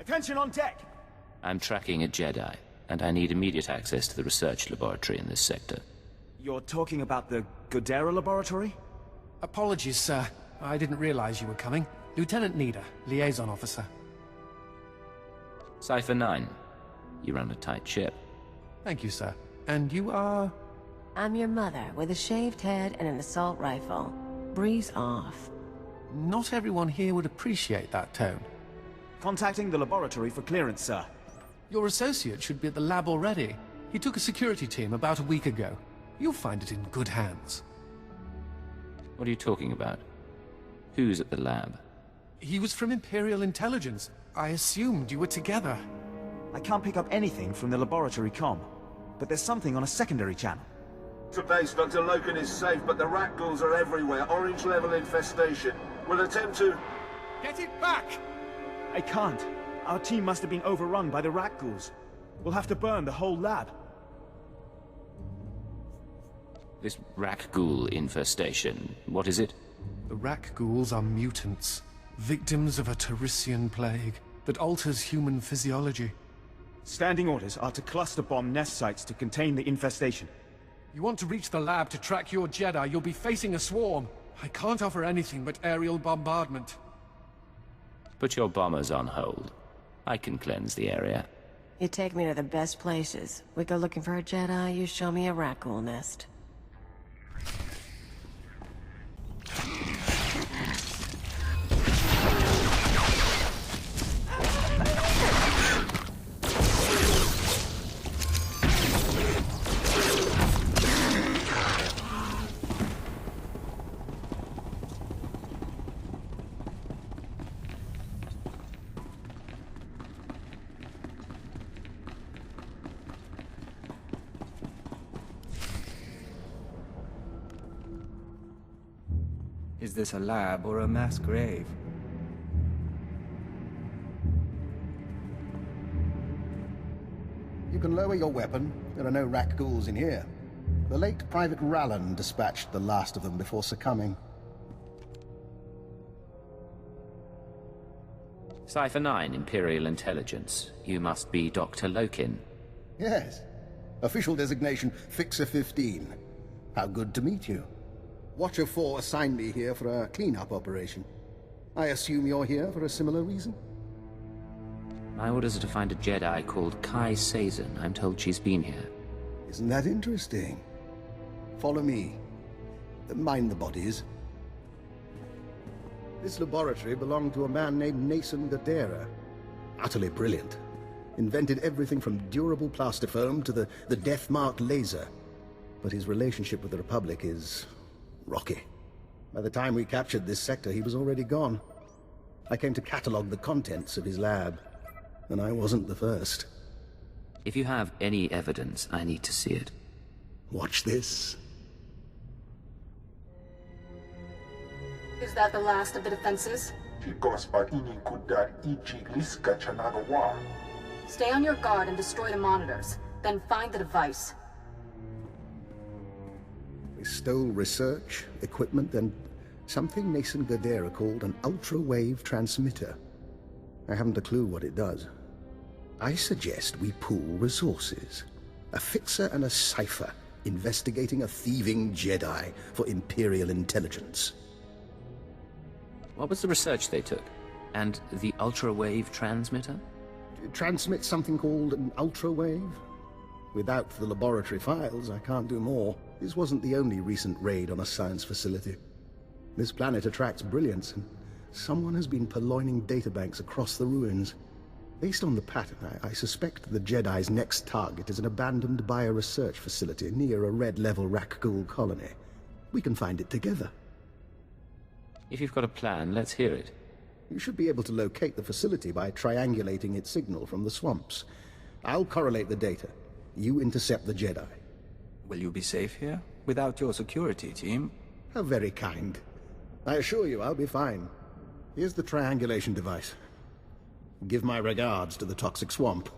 Attention on deck! I'm tracking a Jedi, and I need immediate access to the research laboratory in this sector. You're talking about the Godera laboratory? Apologies, sir. I didn't realize you were coming. Lieutenant Nida, liaison officer. Cypher 9. You run a tight ship. Thank you, sir. And you are... I'm your mother, with a shaved head and an assault rifle. Breeze off. Not everyone here would appreciate that tone. Contacting the laboratory for clearance, sir. Your associate should be at the lab already. He took a security team about a week ago. You'll find it in good hands. What are you talking about? Who's at the lab? He was from Imperial Intelligence. I assumed you were together. I can't pick up anything from the laboratory comm, but there's something on a secondary channel. To base, Dr. Loken is safe, but the rat ghouls are everywhere. Orange level infestation. We'll attempt to... Get it back! I can't. Our team must have been overrun by the rat ghouls. We'll have to burn the whole lab. This Rak Ghoul infestation, what is it? The Rak ghouls are mutants, victims of a Terrician plague that alters human physiology. Standing orders are to cluster bomb nest sites to contain the infestation. You want to reach the lab to track your Jedi, you'll be facing a swarm. I can't offer anything but aerial bombardment. Put your bombers on hold. I can cleanse the area. You take me to the best places. We go looking for a Jedi, you show me a raccoon nest. Is this a lab or a mass grave? You can lower your weapon. There are no rat ghouls in here. The late Private Rallan dispatched the last of them before succumbing. Cypher 9, Imperial Intelligence. You must be Dr. Loken. Yes. Official designation, Fixer 15. How good to meet you. Watcher 4 assigned me here for a cleanup operation. I assume you're here for a similar reason? My orders are to find a Jedi called Kai Sazin. I'm told she's been here. Isn't that interesting? Follow me. Mind the bodies. This laboratory belonged to a man named Nason Godera. Utterly brilliant. Invented everything from durable plastifoam to the death-marked laser. But his relationship with the Republic is... rocky. By the time we captured this sector, he was already gone. I came to catalog the contents of his lab, and I wasn't the first. If you have any evidence, I need to see it. Watch this. Is that the last of the defenses? Stay on your guard and destroy the monitors. Then find the device. They stole research, equipment, and something Nason Godera called an ultra-wave transmitter. I haven't a clue what it does. I suggest we pool resources. A fixer and a cipher investigating a thieving Jedi for Imperial Intelligence. What was the research they took? And the ultra-wave transmitter? It transmits something called an ultra-wave. Without the laboratory files, I can't do more. This wasn't the only recent raid on a science facility. This planet attracts brilliance, and someone has been purloining databanks across the ruins. Based on the pattern, I suspect the Jedi's next target is an abandoned bioresearch facility near a red-level Rak Ghoul colony. We can find it together. If you've got a plan, let's hear it. You should be able to locate the facility by triangulating its signal from the swamps. I'll correlate the data. You intercept the Jedi. Will you be safe here? Without your security team? How very kind. I assure you I'll be fine. Here's the triangulation device. Give my regards to the toxic swamp.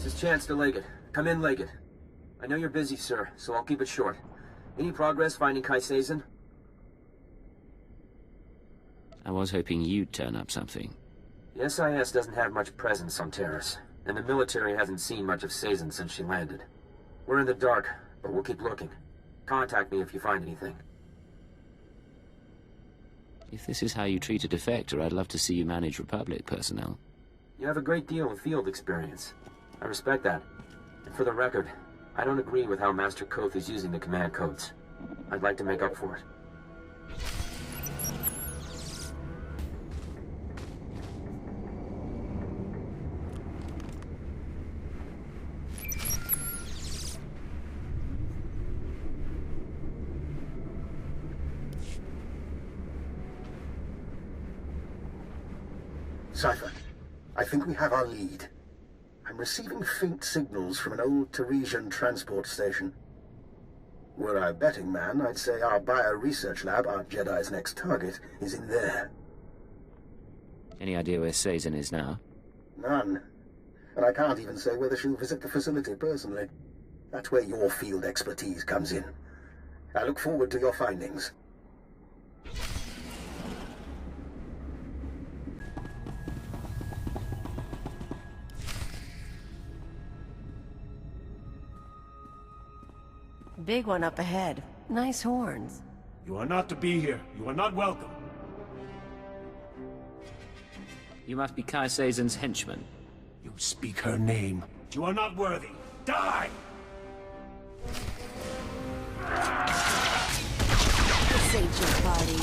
This is Chance to Leggett. Come in, Leggett. I know you're busy, sir, so I'll keep it short. Any progress finding Kai Sazin? I was hoping you'd turn up something. The SIS doesn't have much presence on Terrace, and the military hasn't seen much of Sazin since she landed. We're in the dark, but we'll keep looking. Contact me if you find anything. If this is how you treat a defector, I'd love to see you manage Republic personnel. You have a great deal of field experience. I respect that. And for the record, I don't agree with how Master Koth is using the command codes. I'd like to make up for it. Cypher, I think we have our lead. I'm receiving faint signals from an old Teresian transport station. Were I a betting man, I'd say our bio-research lab, our Jedi's next target, is in there. Any idea where Sazin is now? None. And I can't even say whether she'll visit the facility personally. That's where your field expertise comes in. I look forward to your findings. Big one up ahead. Nice horns. You are not to be here. You are not welcome. You must be Kai Sazin's henchman. You speak her name. You are not worthy. Die! This ain't your party.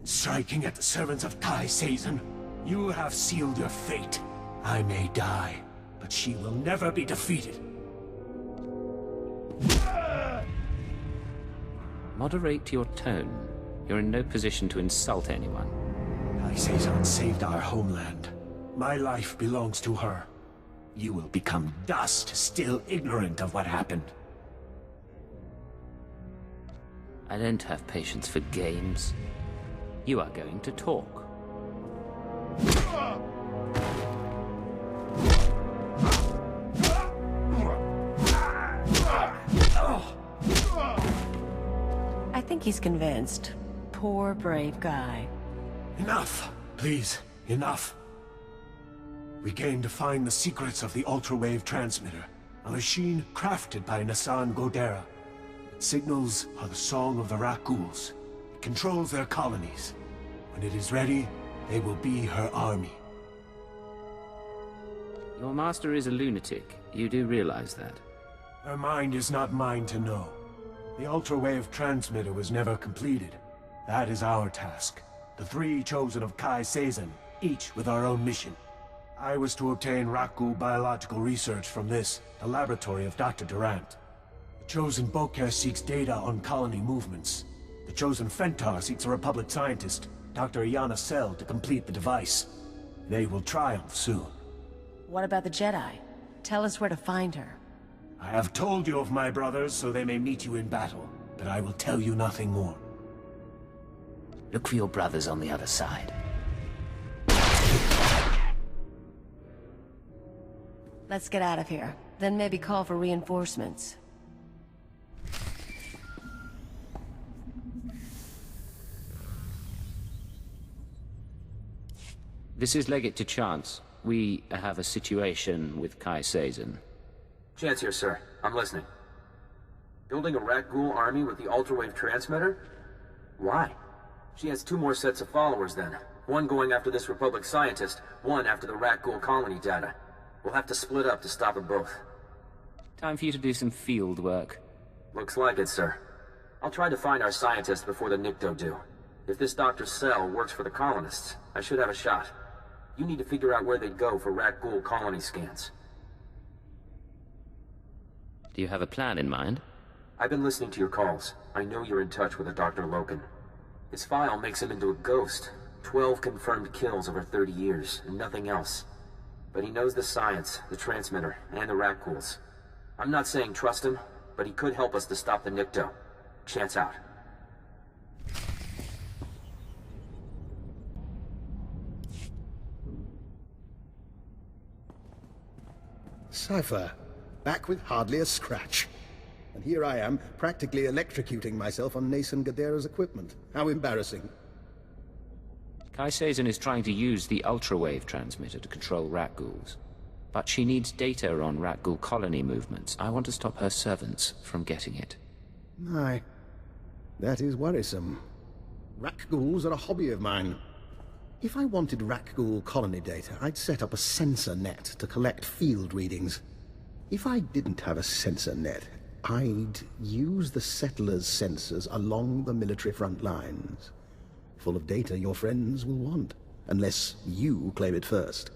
Striking at the servants of Kai Sazin, you have sealed your fate. I may die, but she will never be defeated. Moderate your tone. You're in no position to insult anyone. Kai Sazin saved our homeland. My life belongs to her. You will become dust, still ignorant of what happened. I don't have patience for games. You are going to talk. I think he's convinced. Poor, brave guy. Enough! Please, enough. We came to find the secrets of the ultra-wave transmitter, a machine crafted by Nassan Godera. Its signals are the song of the Rakghouls. It controls their colonies. When it is ready, they will be her army. Your master is a lunatic. You do realize that. Her mind is not mine to know. The ultra-wave transmitter was never completed. That is our task. The three chosen of Kai Sazin, each with our own mission. I was to obtain Rakghoul biological research from this, the laboratory of Dr. Durant. The chosen Bokeh seeks data on colony movements. The chosen Fentar seeks a Republic scientist, Dr. Iana Sel, to complete the device. They will triumph soon. What about the Jedi? Tell us where to find her. I have told you of my brothers so they may meet you in battle, but I will tell you nothing more. Look for your brothers on the other side. Let's get out of here. Then maybe call for reinforcements. This is Leggett to Chance. We have a situation with Kai Sazin. Chance here, sir. I'm listening. Building a Rakghoul army with the ultra-wave transmitter? Why? She has two more sets of followers then. One going after this Republic scientist, one after the Rakghoul colony data. We'll have to split up to stop them both. Time for you to do some field work. Looks like it, sir. I'll try to find our scientists before the Nikto do. If this Dr. Sel works for the colonists, I should have a shot. You need to figure out where they'd go for Rakghoul colony scans. Do you have a plan in mind? I've been listening to your calls. I know you're in touch with a Dr. Loken. His file makes him into a ghost, 12 confirmed kills over 30 years, and nothing else. But he knows the science, the transmitter, and the rat ghouls. I'm not saying trust him, but he could help us to stop the Nikto. Chance out. Cypher, back with hardly a scratch. And here I am, practically electrocuting myself on Nason Gadera's equipment. How embarrassing. Kai Sazin is trying to use the ultrawave transmitter to control rat ghouls. But she needs data on rat ghoul colony movements. I want to stop her servants from getting it. My, that is worrisome. Rat ghouls are a hobby of mine. If I wanted rat ghoul colony data, I'd set up a sensor net to collect field readings. If I didn't have a sensor net, I'd use the settlers' sensors along the military front lines. Full of data your friends will want, unless you claim it first.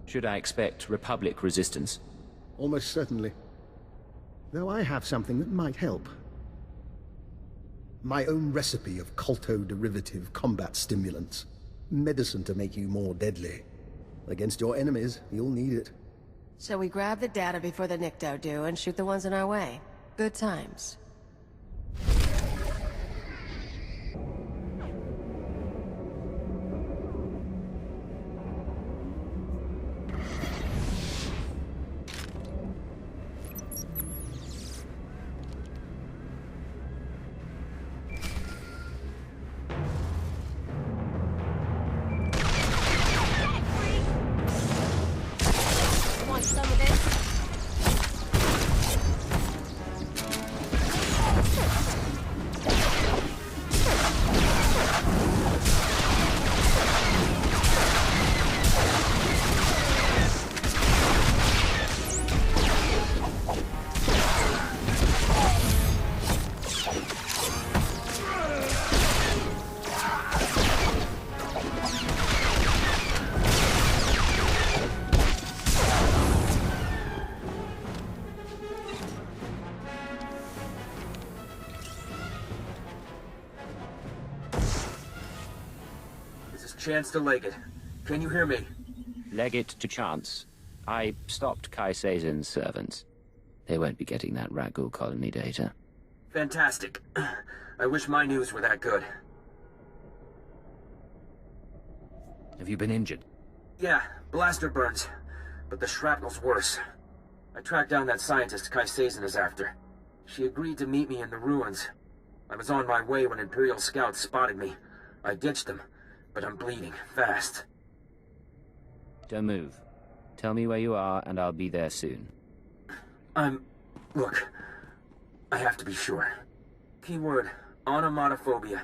Should I expect Republic resistance? Almost certainly. Though I have something that might help. My own recipe of colto-derivative combat stimulants. Medicine to make you more deadly. Against your enemies, you'll need it. So we grab the data before the Nikto do and shoot the ones in our way. Good times. Want some of this? Chance to Leggett. Can you hear me? Leggett to Chance. I stopped Kai Sazin's servants. They won't be getting that rat ghoul colony data. Fantastic. I wish my news were that good. Have you been injured? Yeah, blaster burns. But the shrapnel's worse. I tracked down that scientist Kai Sazin is after. She agreed to meet me in the ruins. I was on my way when Imperial scouts spotted me. I ditched them. But I'm bleeding, fast. Don't move. Tell me where you are, and I'll be there soon. Look, I have to be sure. Keyword, onomatophobia.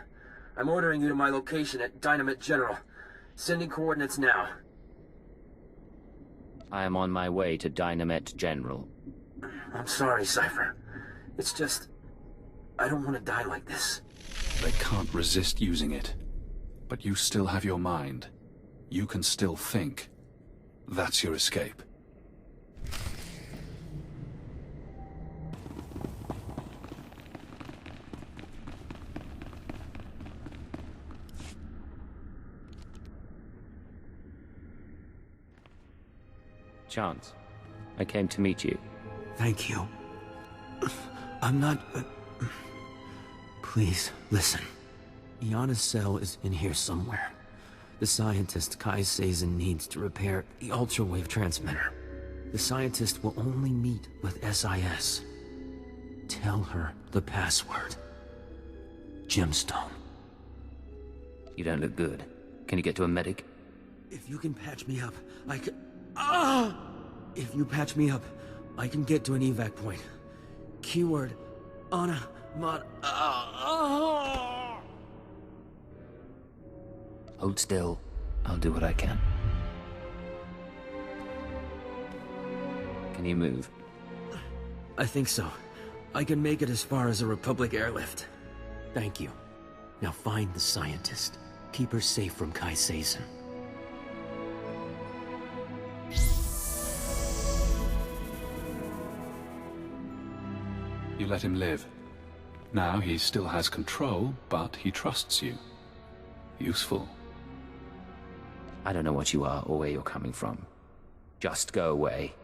I'm ordering you to my location at Dynamite General. Sending coordinates now. I am on my way to Dynamite General. I'm sorry, Cypher. It's just... I don't want to die like this. They can't resist using it. But you still have your mind. You can still think. That's your escape. Chance, I came to meet you. Thank you. I'm not... Please, listen. Iana's cell is in here somewhere. The scientist Kai Sazin needs to repair the ultrawave transmitter. The scientist will only meet with SIS. Tell her the password. Gemstone. You don't look good. Can you get to a medic? If you can patch me up, I can... If you patch me up, I can get to an evac point. Keyword, Hold still. I'll do what I can. Can you move? I think so. I can make it as far as a Republic airlift. Thank you. Now find the scientist. Keep her safe from Kai Sazin. You let him live. Now he still has control, but he trusts you. Useful. I don't know what you are or where you're coming from. Just go away.